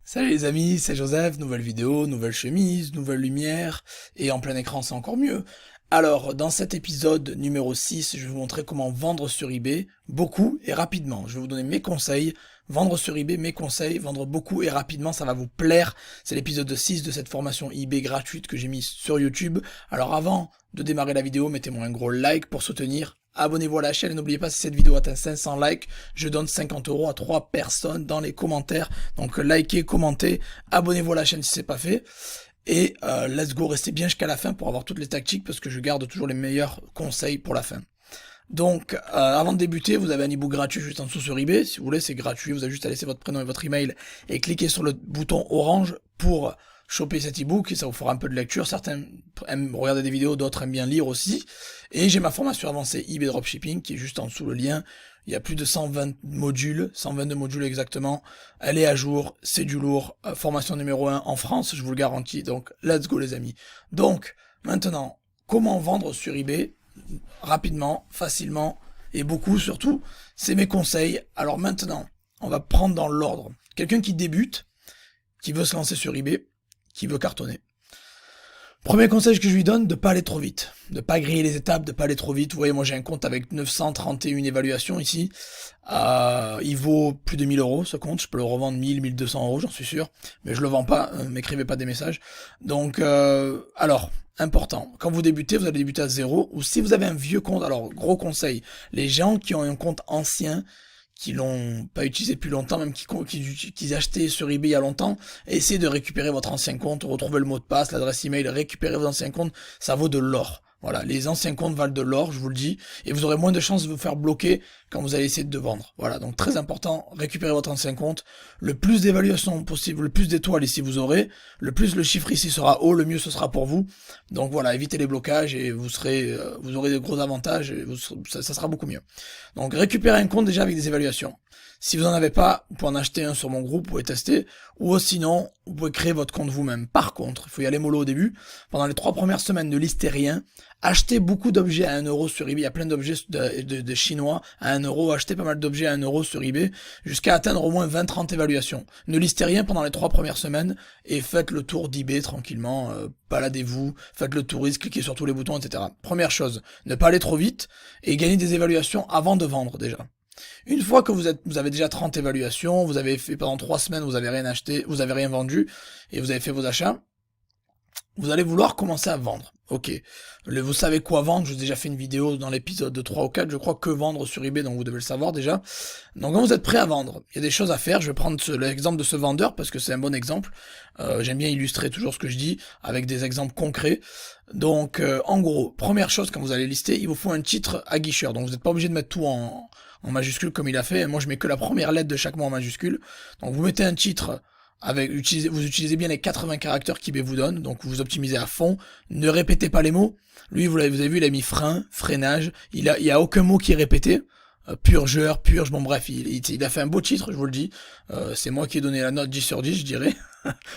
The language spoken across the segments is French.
Salut les amis, c'est Joseph, nouvelle vidéo, nouvelle chemise, nouvelle lumière, et en plein écran c'est encore mieux. Alors, dans cet épisode numéro 6, je vais vous montrer comment vendre sur eBay, beaucoup et rapidement. Je vais vous donner mes conseils, vendre sur eBay, mes conseils, vendre beaucoup et rapidement, ça va vous plaire. C'est l'épisode 6 de cette formation eBay gratuite que j'ai mise sur YouTube. Alors avant de démarrer la vidéo, mettez-moi un gros like pour soutenir. Abonnez-vous à la chaîne et n'oubliez pas, si cette vidéo atteint 500 likes, je donne 50 € à 3 personnes dans les commentaires. Donc likez, commentez, abonnez-vous à la chaîne si c'est pas fait. Et let's go, restez bien jusqu'à la fin pour avoir toutes les tactiques parce que je garde toujours les meilleurs conseils pour la fin. Donc, avant de débuter, vous avez un ebook gratuit juste en dessous sur eBay. Si vous voulez, c'est gratuit. Vous avez juste à laisser votre prénom et votre email et cliquer sur le bouton orange pour choper cet ebook et ça vous fera un peu de lecture. Certains aiment regarder des vidéos, d'autres aiment bien lire aussi. Et j'ai ma formation avancée eBay Dropshipping qui est juste en dessous le lien. Il y a plus de 120 modules, 122 modules exactement. Elle est à jour, c'est du lourd. Formation numéro 1 en France, je vous le garantis. Donc, let's go les amis. Donc, maintenant, comment vendre sur eBay rapidement, facilement et beaucoup surtout, c'est mes conseils. Alors maintenant, on va prendre dans l'ordre. Quelqu'un qui débute, qui veut se lancer sur eBay, qui veut cartonner. Premier conseil que je lui donne, de pas aller trop vite, de pas griller les étapes, de pas aller trop vite. Vous voyez, moi j'ai un compte avec 931 évaluations ici. Il vaut plus de 1000 € ce compte, je peux le revendre 1000, 1200 €, j'en suis sûr, mais je le vends pas, m'écrivez pas des messages. Donc, alors, important, quand vous débutez, vous allez débuter à zéro, ou si vous avez un vieux compte, alors gros conseil, les gens qui ont un compte ancien, qui l'ont pas utilisé depuis longtemps, même qui achetaient sur eBay il y a longtemps, essayez de récupérer votre ancien compte, retrouver le mot de passe, l'adresse email, récupérer vos anciens comptes, ça vaut de l'or. Voilà, les anciens comptes valent de l'or, je vous le dis, et vous aurez moins de chances de vous faire bloquer quand vous allez essayer de vendre. Voilà, donc très important, récupérez votre ancien compte, le plus d'évaluations possible, le plus d'étoiles ici vous aurez, le plus le chiffre ici sera haut, le mieux ce sera pour vous. Donc voilà, évitez les blocages et vous aurez de gros avantages et ça sera beaucoup mieux. Donc récupérez un compte déjà avec des évaluations. Si vous en avez pas, vous pouvez en acheter un sur mon groupe, vous pouvez tester, ou sinon, vous pouvez créer votre compte vous-même. Par contre, il faut y aller mollo au début. Pendant les 3 premières semaines, ne listez rien. Achetez beaucoup d'objets à 1 € sur eBay. Il y a plein d'objets de chinois à 1 €. Achetez pas mal d'objets à 1 € sur eBay jusqu'à atteindre au moins 20-30 évaluations. Ne listez rien pendant les 3 premières semaines et faites le tour d'eBay tranquillement. Baladez-vous, faites le touriste, cliquez sur tous les boutons, etc. Première chose, ne pas aller trop vite et gagner des évaluations avant de vendre déjà. Une fois que vous avez déjà 30 évaluations, vous avez fait pendant 3 semaines, vous avez rien acheté, vous avez rien vendu, et vous avez fait vos achats, vous allez vouloir commencer à vendre. Ok. Vous savez quoi vendre, je vous ai déjà fait une vidéo dans l'épisode de 3 ou 4, je crois, que vendre sur eBay, donc vous devez le savoir déjà. Donc quand vous êtes prêt à vendre, il y a des choses à faire, je vais prendre l'exemple de ce vendeur, parce que c'est un bon exemple. J'aime bien illustrer toujours ce que je dis, avec des exemples concrets. Donc en gros, première chose, quand vous allez lister, il vous faut un titre aguicheur, donc vous n'êtes pas obligé de mettre tout en majuscule comme il a fait. Moi je mets que la première lettre de chaque mot en majuscule. Donc vous mettez un titre vous utilisez bien les 80 caractères qu'eBay vous donne, donc vous optimisez à fond, ne répétez pas les mots. Lui, vous avez vu, il a mis frein, freinage, il y a aucun mot qui est répété. Purgeur, purge, bon bref, il a fait un beau titre, je vous le dis. C'est moi qui ai donné la note 10 sur 10, je dirais.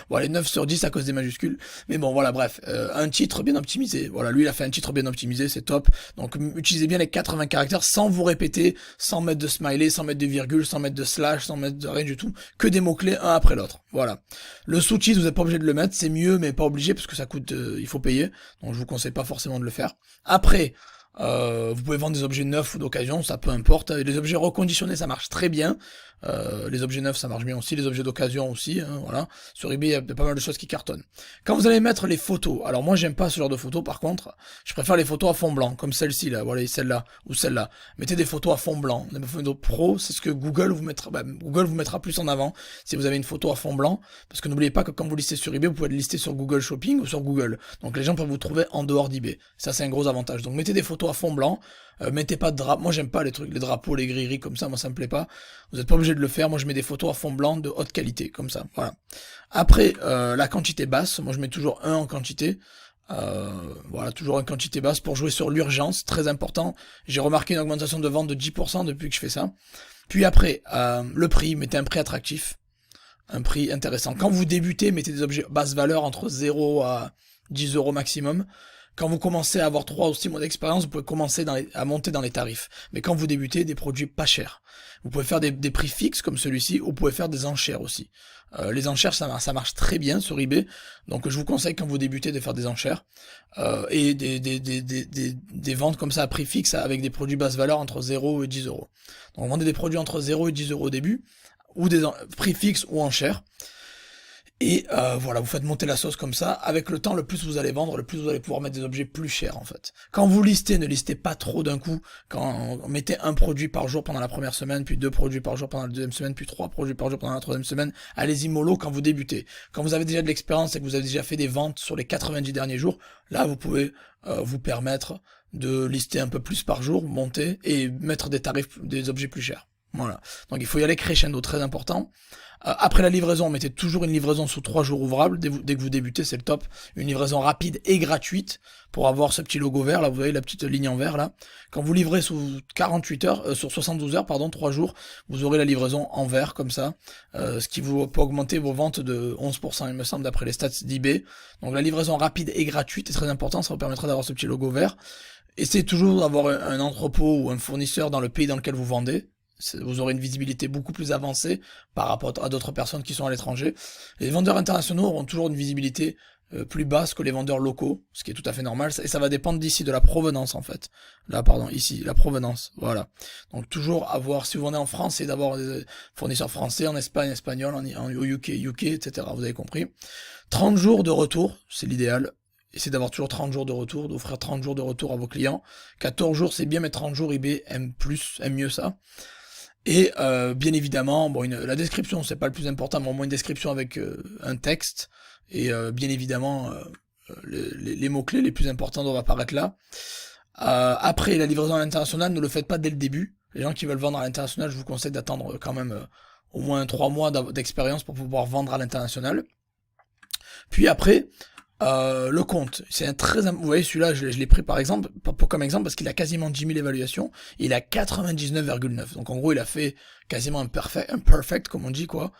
Bon, allez, 9 sur 10 à cause des majuscules. Mais bon, voilà, bref, un titre bien optimisé. Voilà, lui, il a fait un titre bien optimisé, c'est top. Donc, utilisez bien les 80 caractères sans vous répéter, sans mettre de smiley, sans mettre de virgule, sans mettre de slash, sans mettre de rien du tout. Que des mots-clés, un après l'autre. Voilà. Le sous-titre, vous n'êtes pas obligé de le mettre, c'est mieux, mais pas obligé, parce que ça coûte, il faut payer. Donc, je vous conseille pas forcément de le faire. Après, vous pouvez vendre des objets neufs ou d'occasion, ça peu importe. Les objets reconditionnés, ça marche très bien. Les objets neufs, ça marche bien aussi. Les objets d'occasion aussi, hein, voilà. Sur eBay, il y a pas mal de choses qui cartonnent. Quand vous allez mettre les photos, alors moi j'aime pas ce genre de photos par contre. Je préfère les photos à fond blanc, comme celle-ci là, voilà, celle-là ou celle-là. Mettez des photos à fond blanc. Des photos pro, c'est ce que Google vous mettra. Google vous mettra plus en avant si vous avez une photo à fond blanc, parce que n'oubliez pas que quand vous listez sur eBay, vous pouvez le lister sur Google Shopping ou sur Google. Donc les gens peuvent vous trouver en dehors d'eBay. Ça c'est un gros avantage. Donc mettez des photos à fond blanc. Mettez pas de drapeau. Moi j'aime pas les trucs, les drapeaux, les grilleries comme ça. Moi ça me plaît pas. Vous êtes pas obligé de le faire. Moi je mets des photos à fond blanc de haute qualité comme ça. Voilà. Après la quantité basse. Moi je mets toujours un en quantité. Voilà, toujours en quantité basse pour jouer sur l'urgence, très important. J'ai remarqué une augmentation de vente de 10% depuis que je fais ça. Puis après, le prix, mettez un prix attractif, un prix intéressant. Quand vous débutez, mettez des objets basse valeur entre 0 à 10 € maximum. Quand vous commencez à avoir 3 ou 6 mois d'expérience, vous pouvez commencer à monter dans les tarifs. Mais quand vous débutez, des produits pas chers. Vous pouvez faire des prix fixes comme celui-ci, ou vous pouvez faire des enchères aussi. Les enchères, ça marche très bien sur eBay. Donc je vous conseille quand vous débutez de faire des enchères. Et des ventes comme ça à prix fixe avec des produits basse valeur entre 0 et 10 euros. Donc vendez des produits entre 0 et 10 euros au début, ou des prix fixes ou enchères. Et voilà, vous faites monter la sauce comme ça. Avec le temps, le plus vous allez vendre, le plus vous allez pouvoir mettre des objets plus chers en fait. Quand vous listez, ne listez pas trop d'un coup. Quand on mettez un produit par jour pendant la première semaine, puis 2 produits par jour pendant la deuxième semaine, puis 3 produits par jour pendant la troisième semaine. Allez-y mollo quand vous débutez. Quand vous avez déjà de l'expérience et que vous avez déjà fait des ventes sur les 90 derniers jours, là vous pouvez vous permettre de lister un peu plus par jour, monter et mettre des tarifs, des objets plus chers. Voilà. Donc il faut y aller crescendo, très important. Après la livraison, mettez toujours une livraison sous 3 jours ouvrables. Dès que vous débutez, c'est le top. Une livraison rapide et gratuite pour avoir ce petit logo vert. Là, vous voyez la petite ligne en vert là. Quand vous livrez sous 48 heures, sur 72 heures, pardon, 3 jours, vous aurez la livraison en vert comme ça. Ce qui vous peut augmenter vos ventes de 11%, il me semble, d'après les stats d'eBay. Donc la livraison rapide et gratuite est très important. Ça vous permettra d'avoir ce petit logo vert. Essayez toujours d'avoir un entrepôt ou un fournisseur dans le pays dans lequel vous vendez. Vous aurez une visibilité beaucoup plus avancée par rapport à d'autres personnes qui sont à l'étranger. Les vendeurs internationaux auront toujours une visibilité plus basse que les vendeurs locaux, ce qui est tout à fait normal, et ça va dépendre d'ici, de la provenance en fait. Là, pardon, ici, la provenance, voilà. Donc toujours avoir, si vous vendez en France, c'est d'avoir des fournisseurs français, en Espagne, espagnol, en UK, etc. Vous avez compris. 30 jours de retour, c'est l'idéal. Essayez d'avoir toujours 30 jours de retour, d'offrir 30 jours de retour à vos clients. 14 jours, c'est bien, mais 30 jours, eBay aime mieux ça. Et bien évidemment, bon, la description, c'est pas le plus important, mais au moins une description avec un texte, et bien évidemment, les mots-clés les plus importants doivent apparaître là. Après, la livraison à l'international, ne le faites pas dès le début. Les gens qui veulent vendre à l'international, je vous conseille d'attendre quand même au moins 3 mois d'expérience pour pouvoir vendre à l'international. Puis après, le compte, c'est un très, vous voyez celui-là, je l'ai pris par exemple, comme exemple parce qu'il a quasiment 10 000 évaluations, il a 99,9. Donc en gros, il a fait quasiment un perfect comme on dit quoi.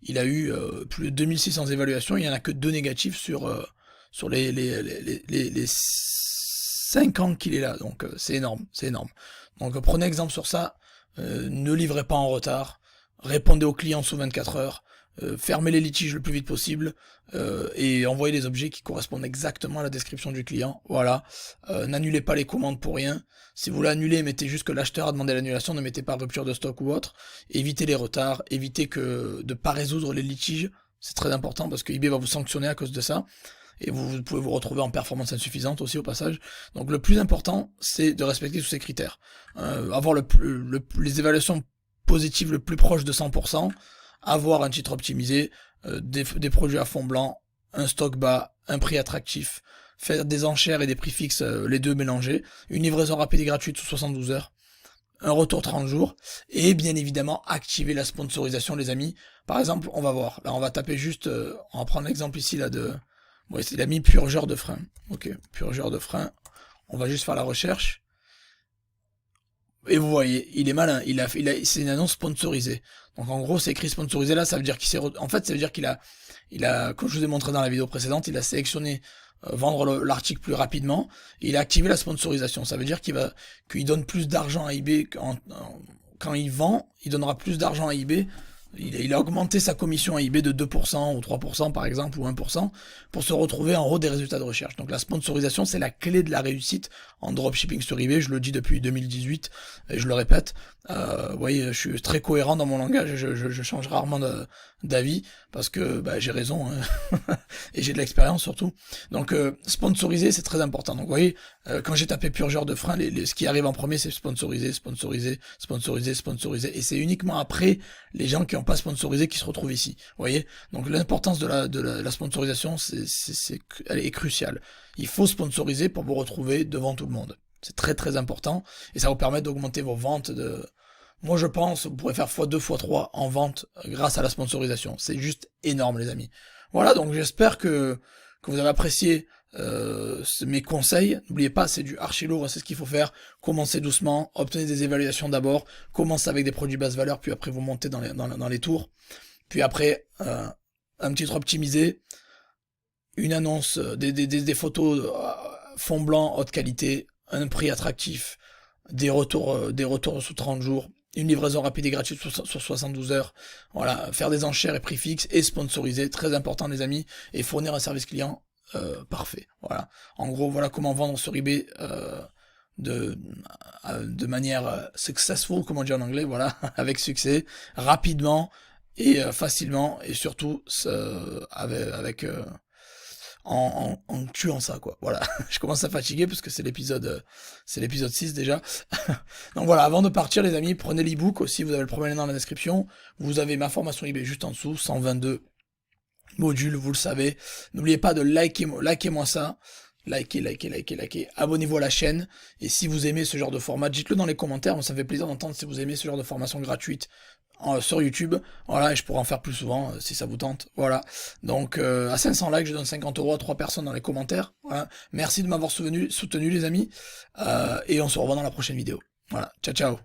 Il a eu plus de 2600 évaluations, il y en a que 2 négatifs sur les 5 ans qu'il est là. Donc c'est énorme, c'est énorme. Donc prenez exemple sur ça, ne livrez pas en retard, répondez aux clients sous 24 heures. Fermez les litiges le plus vite possible et envoyez les objets qui correspondent exactement à la description du client. Voilà. N'annulez pas les commandes pour rien. Si vous l'annulez, mettez juste que l'acheteur a demandé l'annulation, ne mettez pas rupture de stock ou autre. Évitez les retards, évitez de pas résoudre les litiges. C'est très important parce que eBay va vous sanctionner à cause de ça. Et vous pouvez vous retrouver en performance insuffisante aussi au passage. Donc le plus important, c'est de respecter tous ces critères. Avoir les évaluations positives le plus proche de 100%. Avoir un titre optimisé, des produits à fond blanc, un stock bas, un prix attractif, faire des enchères et des prix fixes, les deux mélangés, une livraison rapide et gratuite sous 72 heures, un retour 30 jours, et bien évidemment activer la sponsorisation les amis. Par exemple, on va voir, là on va taper juste, on va prendre l'exemple ici là de, bon, il a mis purgeur de frein, ok, purgeur de frein, on va juste faire la recherche. Et vous voyez, il est malin, c'est une annonce sponsorisée. Donc en gros, c'est écrit sponsorisé là, ça veut dire en fait, ça veut dire qu'il a, comme je vous ai montré dans la vidéo précédente, il a sélectionné vendre l'article plus rapidement, et il a activé la sponsorisation. Ça veut dire qu'il donne plus d'argent à eBay quand il vend, il donnera plus d'argent à eBay. Il a augmenté sa commission à eBay de 2% ou 3% par exemple, ou 1%, pour se retrouver en haut des résultats de recherche. Donc la sponsorisation, c'est la clé de la réussite en dropshipping sur eBay, je le dis depuis 2018, et je le répète. Vous voyez, je suis très cohérent dans mon langage, je change rarement d'avis, parce que j'ai raison, hein. Et j'ai de l'expérience surtout. Donc sponsoriser, c'est très important. Donc vous voyez, quand j'ai tapé purgeur de frein, ce qui arrive en premier, c'est sponsoriser, et c'est uniquement après les gens qui n'ont pas sponsorisé qui se retrouvent ici. Vous voyez, donc l'importance de la sponsorisation, elle est cruciale. Il faut sponsoriser pour vous retrouver devant tout le monde. C'est très très important, et ça vous permet d'augmenter vos ventes Moi je pense, vous pourrez faire x2, x3 en vente grâce à la sponsorisation. C'est juste énorme les amis. Voilà, donc j'espère que vous avez apprécié mes conseils. N'oubliez pas, c'est du archi lourd, c'est ce qu'il faut faire. Commencez doucement, obtenez des évaluations d'abord, commencez avec des produits basse valeur, puis après vous montez dans les tours. Puis après, un titre optimisé, une annonce, des photos fond blanc haute qualité, un prix attractif, des retours sous 30 jours, une livraison rapide et gratuite sur 72 heures, voilà, faire des enchères et prix fixes et sponsoriser, très important les amis, et fournir un service client parfait, voilà. En gros, voilà comment vendre sur eBay de manière successful, comme on dit en anglais, voilà, avec succès, rapidement et facilement, et surtout en tuant ça, quoi. Voilà, je commence à fatiguer parce que c'est l'épisode 6 déjà. Donc voilà, avant de partir les amis, prenez l'ebook aussi, vous avez le premier lien dans la description. Vous avez ma formation eBay juste en dessous, 122 modules, vous le savez. N'oubliez pas de likez-moi ça. Likez. Abonnez-vous à la chaîne. Et si vous aimez ce genre de format, dites-le dans les commentaires. Ça me fait plaisir d'entendre si vous aimez ce genre de formation gratuite sur YouTube. Voilà, et je pourrais en faire plus souvent si ça vous tente. Voilà. Donc à 500 likes, je donne 50 € à 3 personnes dans les commentaires. Voilà. Merci de m'avoir soutenu les amis. Et on se revoit dans la prochaine vidéo. Voilà. Ciao.